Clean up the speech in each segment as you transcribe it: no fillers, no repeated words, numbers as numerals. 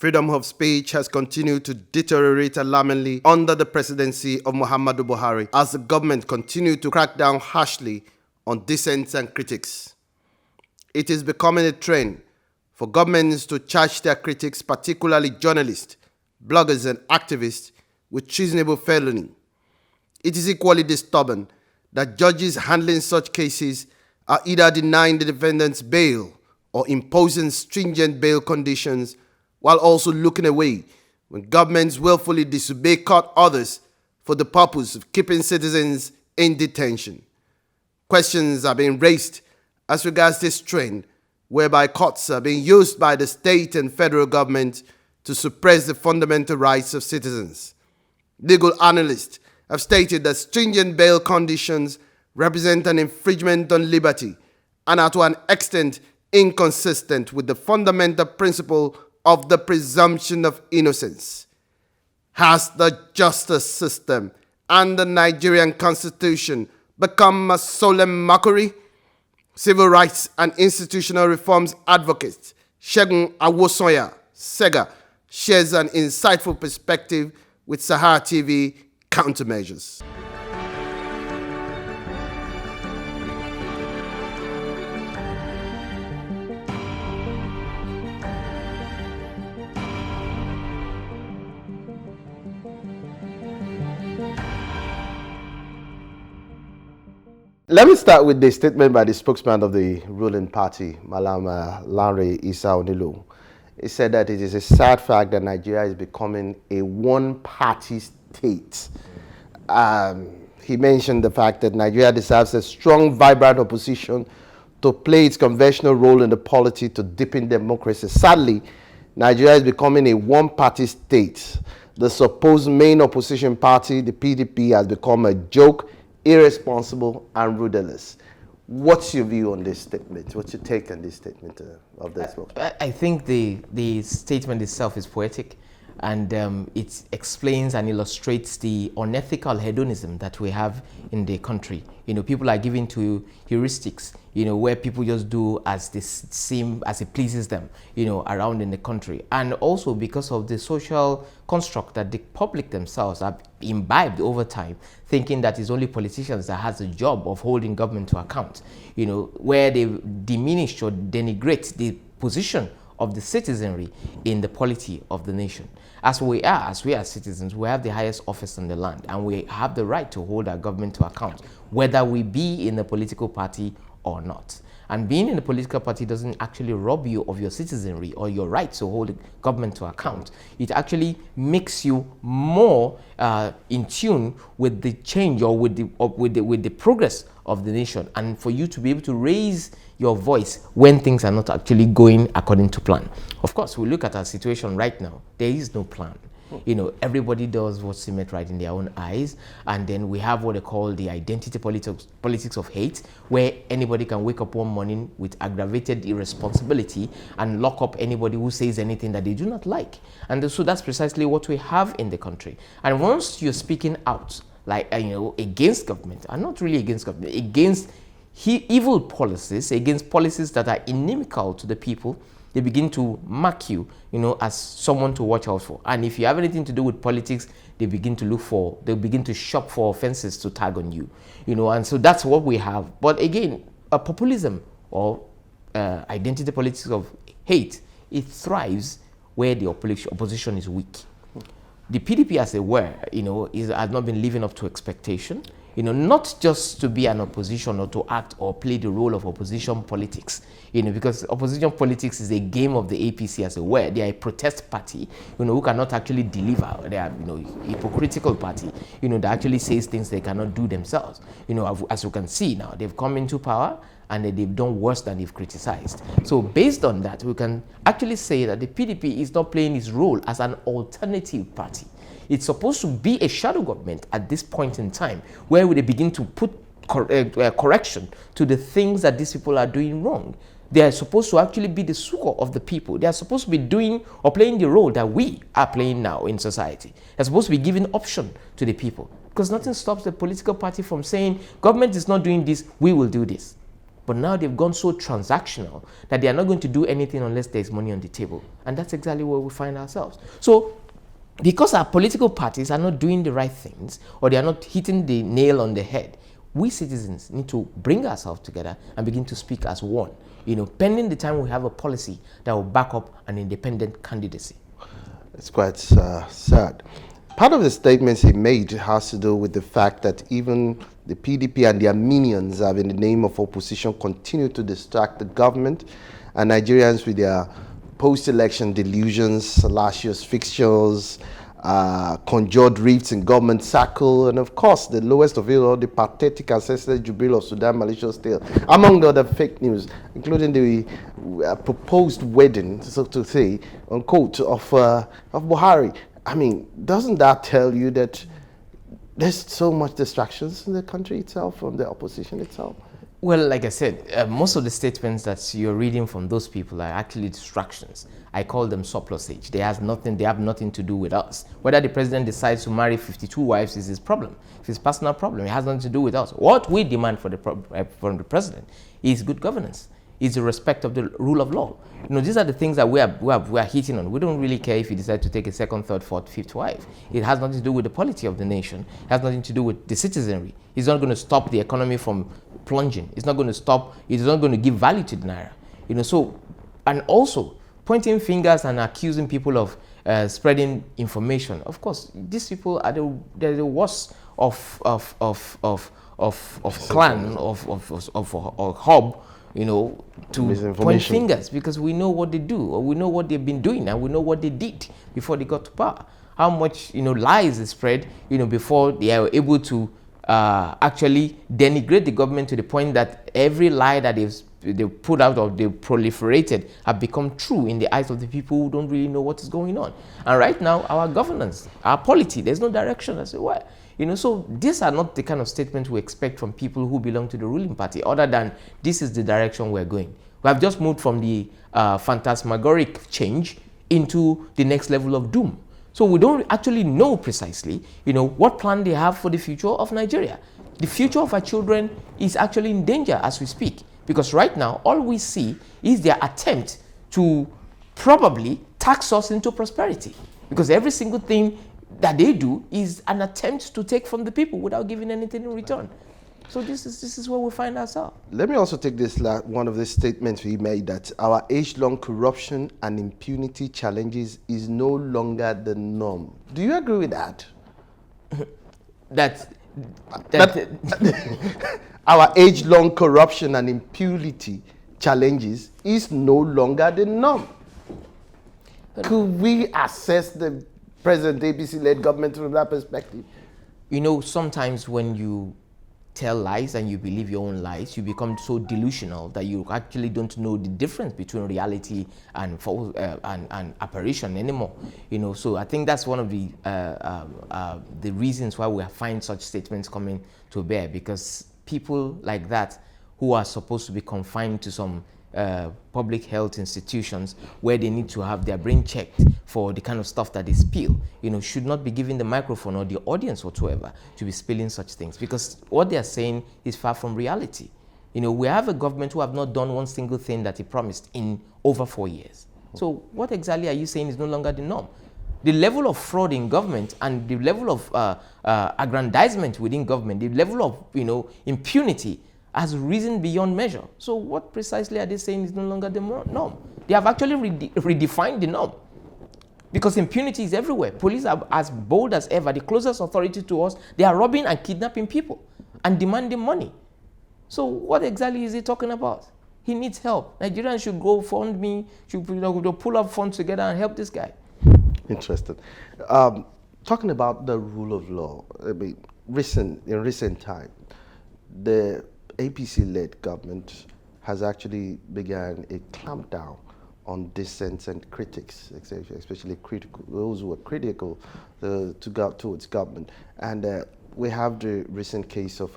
Freedom of speech has continued to deteriorate alarmingly under the presidency of Muhammadu Buhari as the government continued to crack down harshly on dissents and critics. It is becoming a trend for governments to charge their critics, particularly journalists, bloggers and activists, with treasonable felony. It is equally disturbing that judges handling such cases are either denying the defendants bail or imposing stringent bail conditions, while also looking away when governments willfully disobey court orders for the purpose of keeping citizens in detention. Questions are being raised as regards this trend, whereby courts are being used by the state and federal government to suppress the fundamental rights of citizens. Legal analysts have stated that stringent bail conditions represent an infringement on liberty and are to an extent inconsistent with the fundamental principle of the presumption of innocence. Has the justice system and the Nigerian constitution become a solemn mockery? Civil rights and institutional reforms advocate Segun Awosanya, SEGA, shares an insightful perspective with SaharaTV Countermeasures. Let me start with the statement by the spokesman of the ruling party, Malam Lanre Isa Onilu. He said that it is a sad fact that Nigeria is becoming a one-party state. He mentioned the fact that Nigeria deserves a strong, vibrant opposition to play its conventional role in the polity to deepen democracy. Sadly, Nigeria is becoming a one-party state. The supposed main opposition party, the PDP, has become a joke, irresponsible and rudderless. What's your view on this statement? What's your take on this statement of this book? I think the statement itself is poetic, and it explains and illustrates the unethical hedonism that we have in the country. You know, people are given to heuristics, you know, where people just do as they seem, as it pleases them, you know, around in the country. And also because of the social construct that the public themselves have imbibed over time, thinking that it's only politicians that has the job of holding government to account, you know, where they diminish or denigrate the position of the citizenry in the polity of the nation. As we are citizens, we have the highest office in the land, and we have the right to hold our government to account, whether we be in a political party or not. And being in a political party doesn't actually rob you of your citizenry or your right to hold the government to account. It actually makes you more in tune with the change or with the progress of the nation, and for you to be able to raise your voice when things are not actually going according to plan. Of course, we look at our situation right now. There is no plan. You know, everybody does what seems right in their own eyes, and then we have what they call the identity politics of hate, where anybody can wake up one morning with aggravated irresponsibility and lock up anybody who says anything that they do not like. And so that's precisely what we have in the country. And once you're speaking out, like, you know, against government, and not really against government, against evil policies, against policies that are inimical to the people, they begin to mark you, you know, as someone to watch out for. And if you have anything to do with politics, they begin to shop for offenses to tag on you, you know. And so that's what we have. But again, populism or identity politics of hate, it thrives where the opposition is weak. The PDP, as it were, you know, has not been living up to expectation. You know, not just to be an opposition or to act or play the role of opposition politics, you know, because opposition politics is a game of the APC, as it were. They are a protest party, you know, who cannot actually deliver. They are, you know, hypocritical party, you know, that actually says things they cannot do themselves. You know, as you can see now, they've come into power and they've done worse than they've criticized. So based on that, we can actually say that the PDP is not playing its role as an alternative party. It's supposed to be a shadow government at this point in time, where they begin to put correction to the things that these people are doing wrong. They are supposed to actually be the succor of the people. They are supposed to be doing or playing the role that we are playing now in society. They're supposed to be giving option to the people, because nothing stops the political party from saying, government is not doing this, we will do this. But now they've gone so transactional that they are not going to do anything unless there's money on the table. And that's exactly where we find ourselves. So because our political parties are not doing the right things, or they are not hitting the nail on the head, we citizens need to bring ourselves together and begin to speak as one, pending the time we have a policy that will back up an independent candidacy. It's quite sad. Part of the statements he made has to do with the fact that even the PDP and their minions have, in the name of opposition, continue to distract the government and Nigerians with their post-election delusions, last year's fixtures, conjured rifts in government circle, and of course, the lowest of it all, the pathetic ancestral jubilee of Sudan malicious tale, among the other fake news, including the proposed wedding, so to say, unquote, of Buhari. I mean, doesn't that tell you that there's so much distractions in the country itself, from the opposition itself? Well, like I said, most of the statements that you're reading from those people are actually distractions. I call them surplusage. They have nothing to do with us. Whether the president decides to marry 52 wives is his problem. It's his personal problem. It has nothing to do with us. What we demand from the president is good governance, is the respect of the rule of law. These are the things that we are hitting on. We don't really care if he decides to take a second, third, fourth, fifth wife. It has nothing to do with the polity of the nation. It has nothing to do with the citizenry. It's not going to stop the economy from plunging. It's not going to stop. It's not going to give value to the naira. So, and also pointing fingers and accusing people of spreading information. Of course, these people are the worst of clan of hub. To point fingers, because we know what they do, or we know what they've been doing, and we know what they did before they got to power. How much lies they spread, before they are able to actually denigrate the government to the point that every lie that they put out or they proliferated have become true in the eyes of the people who don't really know what is going on. And right now, our governance, our polity, there's no direction as to why. So these are not the kind of statements we expect from people who belong to the ruling party, other than this is the direction we're going. We have just moved from the phantasmagoric change into the next level of doom. So we don't actually know precisely, what plan they have for the future of Nigeria. The future of our children is actually in danger as we speak, because right now, all we see is their attempt to probably tax us into prosperity, because every single thing that they do is an attempt to take from the people without giving anything in return. So this is where we find ourselves. Let me also take this one of the statements he made, that our age-long corruption and impunity challenges is no longer the norm. Do you agree with that? that our age-long corruption and impunity challenges is no longer the norm. Could we assess the present APC-led government from that perspective? Sometimes when you tell lies and you believe your own lies, you become so delusional that you actually don't know the difference between reality and apparition anymore. So I think that's one of the reasons why we find such statements coming to bear, because people like that, who are supposed to be confined to some public health institutions where they need to have their brain checked for the kind of stuff that they spill, should not be given the microphone or the audience whatsoever to be spilling such things, because what they are saying is far from reality. We have a government who have not done one single thing that he promised in over 4 years. So what exactly are you saying is no longer the norm? The level of fraud in government and the level of aggrandizement within government, the level of impunity has risen beyond measure. So what precisely are they saying is no longer the norm? They have actually redefined the norm, because impunity is everywhere. Police are as bold as ever. The closest authority to us, they are robbing and kidnapping people and demanding money. So what exactly is he talking about? He needs help. Nigerians should go fund me, should pull up funds together and help this guy. Interesting. Talking about the rule of law, in recent time, the APC-led government has actually begun a clampdown on dissents and critics, especially those who are critical towards government. And we have the recent case of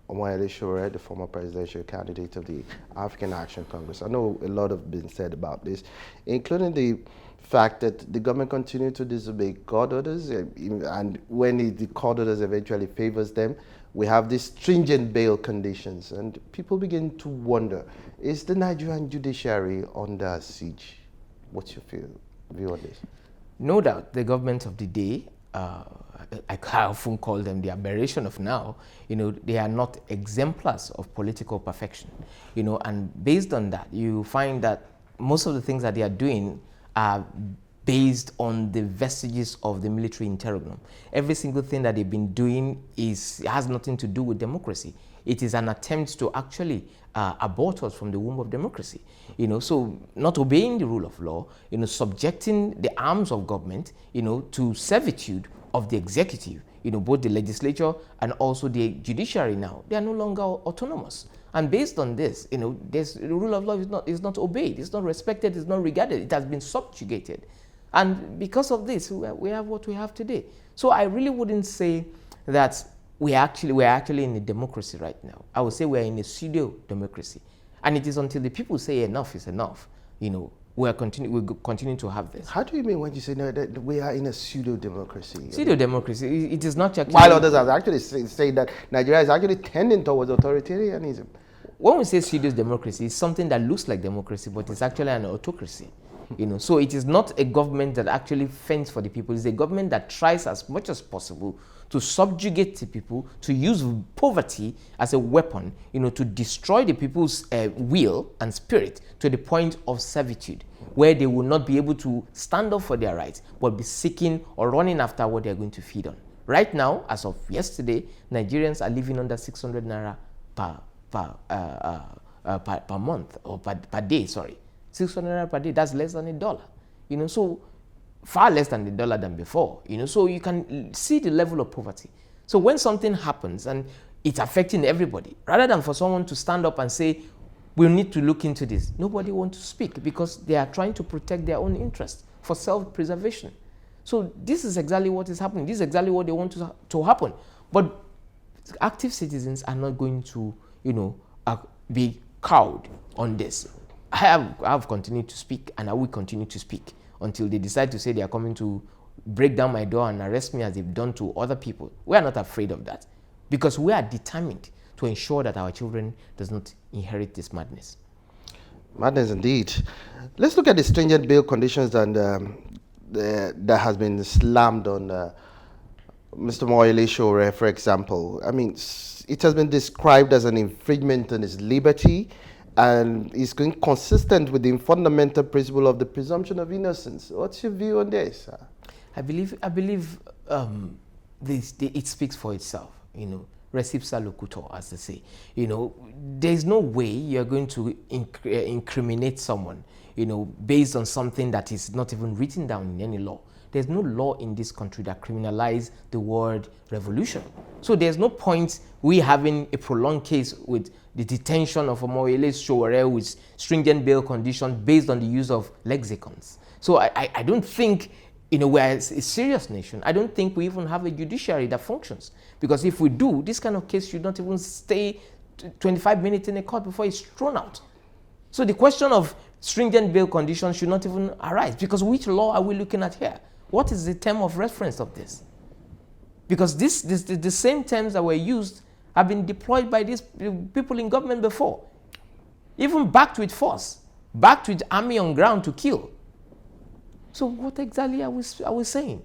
Awosanya Sowore, the former presidential candidate of the African Action Congress. I know a lot has been said about this, including the fact that the government continued to disobey court orders, and when the court orders eventually favors them, We have these stringent bail conditions, and people begin to wonder, is the Nigerian judiciary under siege? What's your view on this? No doubt, the government of the day, I often call them the aberration of now, they are not exemplars of political perfection, and based on that, you find that most of the things that they are doing are based on the vestiges of the military interregnum. Every single thing that they've been doing has nothing to do with democracy. It is an attempt to actually abort us from the womb of democracy. So not obeying the rule of law, subjecting the arms of government, to servitude of the executive, both the legislature and also the judiciary now, they are no longer autonomous. And based on this, the rule of law is not obeyed, it's not respected, it's not regarded, it has been subjugated. And because of this, we have what we have today. So I really wouldn't say that we're actually in a democracy right now. I would say we're in a pseudo-democracy. And it is until the people say enough is enough, we'll continue to have this. How do you mean when you say no, that we are in a pseudo-democracy? Pseudo-democracy, it is not actually... While others are actually saying that Nigeria is actually tending towards authoritarianism. When we say pseudo-democracy, it's something that looks like democracy, but it's actually an autocracy. So it is not a government that actually fends for the people. It's a government that tries as much as possible to subjugate the people, to use poverty as a weapon, to destroy the people's will and spirit to the point of servitude, where they will not be able to stand up for their rights, but be seeking or running after what they're going to feed on. Right now, as of yesterday, Nigerians are living under 600 naira per month, or per day, sorry. 600 naira per day, that's less than $1. So far less than $1 than before. So you can see the level of poverty. So when something happens and it's affecting everybody, rather than for someone to stand up and say, we need to look into this, nobody wants to speak because they are trying to protect their own interests for self-preservation. So this is exactly what is happening. This is exactly what they want to happen. But active citizens are not going to, be cowed on this. I have continued to speak, and I will continue to speak until they decide to say they are coming to break down my door and arrest me as they've done to other people. We are not afraid of that because we are determined to ensure that our children does not inherit this madness. Madness indeed. Let's look at the stringent bail conditions and that has been slammed on Mr. Moyle Shore, for example. I mean, it has been described as an infringement on his liberty, and is consistent with the fundamental principle of the presumption of innocence. What's your view on this? I believe it speaks for itself. Recipsa locutor, as they say. There's no way you're going to incriminate someone, based on something that is not even written down in any law. There's no law in this country that criminalizes the word revolution. So there's no point we having a prolonged case with the detention of Omoyele Sowore with stringent bail conditions based on the use of lexicons. So I don't think, we're a serious nation. I don't think we even have a judiciary that functions. Because if we do, this kind of case should not even stay 25 minutes in a court before it's thrown out. So the question of stringent bail conditions should not even arise. Because which law are we looking at here? What is the term of reference of this? Because the same terms that were used have been deployed by these people in government before. Even backed with force, backed with army on ground to kill. So what exactly are we saying?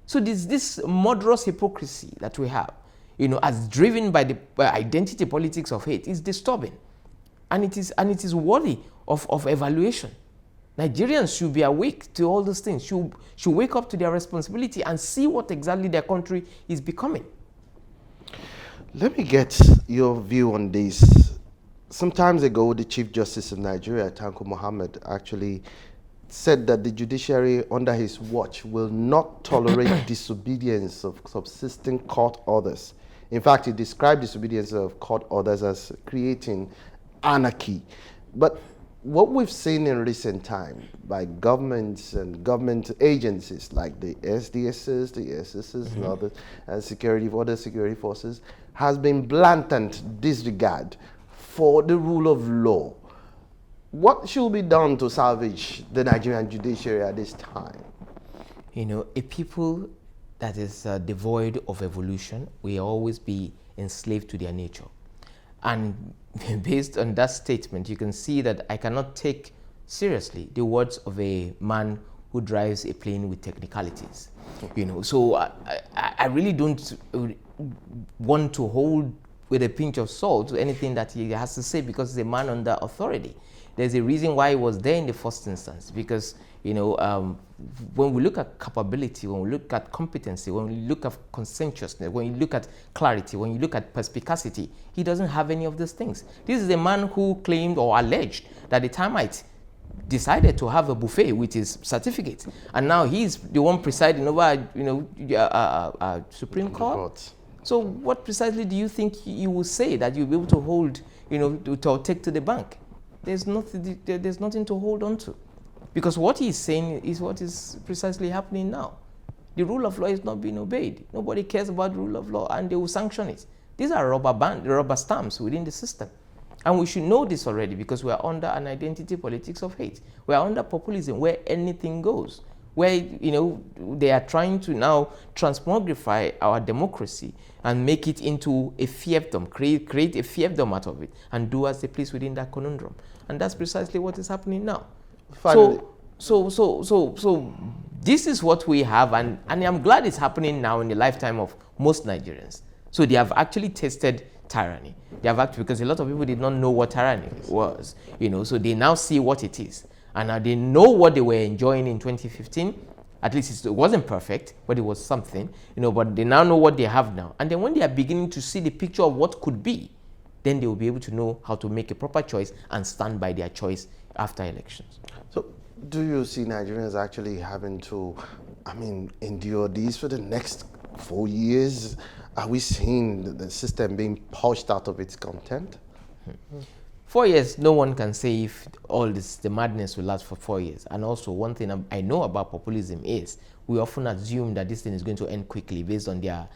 So this murderous hypocrisy that we have, as driven by the identity politics of hate, is disturbing. And it is worthy of evaluation. Nigerians should be awake to all those things, should wake up to their responsibility and see what exactly their country is becoming. Let me get your view on this. Some time ago, the Chief Justice of Nigeria, Tanko Muhammad, actually said that the judiciary under his watch will not tolerate disobedience of subsisting court orders. In fact, he described disobedience of court orders as creating anarchy. But what we've seen in recent time by governments and government agencies like the SDSs, the SSs, and others, and other security forces, has been blatant disregard for the rule of law. What should be done to salvage the Nigerian judiciary at this time? A people that is devoid of evolution will always be enslaved to their nature. And based on that statement, you can see that I cannot take seriously the words of a man who drives a plane with technicalities. So I really don't want to hold with a pinch of salt anything that he has to say, because he's a man under authority. There's a reason why he was there in the first instance, because when we look at capability, when we look at competency, when we look at conscientiousness, when you look at clarity, when you look at perspicacity, he doesn't have any of these things. This is a man who claimed or alleged that the termite decided to have a buffet with his certificate, and now he's the one presiding over, Supreme Court. So what precisely do you think you will say that you'll be able to hold, to take to the bank? There's nothing to hold on to. Because what he's saying is what is precisely happening now. The rule of law is not being obeyed. Nobody cares about the rule of law, and they will sanction it. These are rubber stamps within the system. And we should know this already, because we are under an identity politics of hate. We are under populism where anything goes, where they are trying to now transmogrify our democracy and make it into a fiefdom, create a fiefdom out of it, and do as they please within that conundrum. And that's precisely what is happening now. Finally. So this is what we have, and I'm glad it's happening now in the lifetime of most Nigerians. So they have actually tasted tyranny. They have actually, because a lot of people did not know what tyranny was, so they now see what it is. And now they know what they were enjoying in 2015. At least it wasn't perfect, but it was something, but they now know what they have now. And then when they are beginning to see the picture of what could be, then they will be able to know how to make a proper choice and stand by their choice after elections. So do you see Nigerians actually having to, endure these for the next 4 years? Are we seeing the system being pushed out of its content? 4 years, no one can say if all this, the madness will last for 4 years. And also, one thing I know about populism is we often assume that this thing is going to end quickly based on their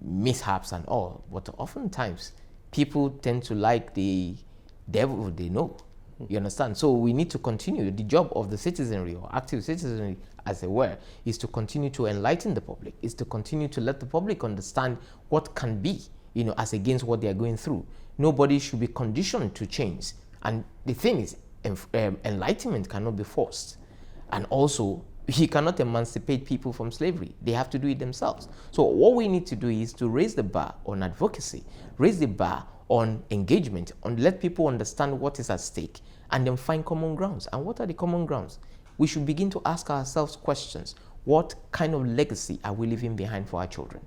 mishaps and all. But oftentimes, people tend to like the devil they know. You understand? So we need to continue. The job of the citizenry, or active citizenry, as it were, is to continue to enlighten the public, is to continue to let the public understand what can be, as against what they are going through. Nobody should be conditioned to change. And the thing is, enlightenment cannot be forced. And also, he cannot emancipate people from slavery. They have to do it themselves. So what we need to do is to raise the bar on advocacy, raise the bar on engagement, on let people understand what is at stake, and then find common grounds. And what are the common grounds? We should begin to ask ourselves questions. What kind of legacy are we leaving behind for our children?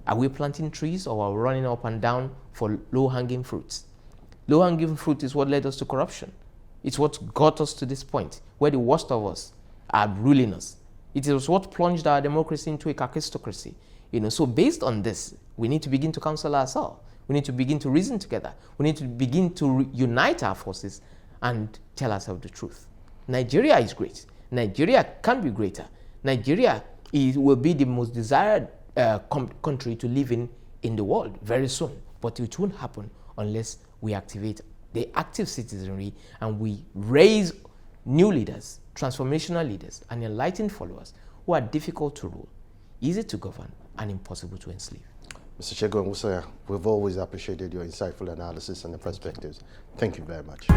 Are we planting trees, or are we running up and down for low-hanging fruits? Low-hanging fruit is what led us to corruption. It's what got us to this point, where the worst of us are ruling us. It is what plunged our democracy into a kakistocracy. So based on this, we need to begin to counsel ourselves. We need to begin to reason together. We need to begin to unite our forces and tell ourselves the truth. Nigeria is great. Nigeria can be greater. Nigeria will be the most desired country to live in the world very soon. But it won't happen unless we activate the active citizenry and we raise new leaders, transformational leaders, and enlightened followers who are difficult to rule, easy to govern, and impossible to enslave. Mr. Segun Awosanya, we've always appreciated your insightful analysis and the perspectives. Thank you very much.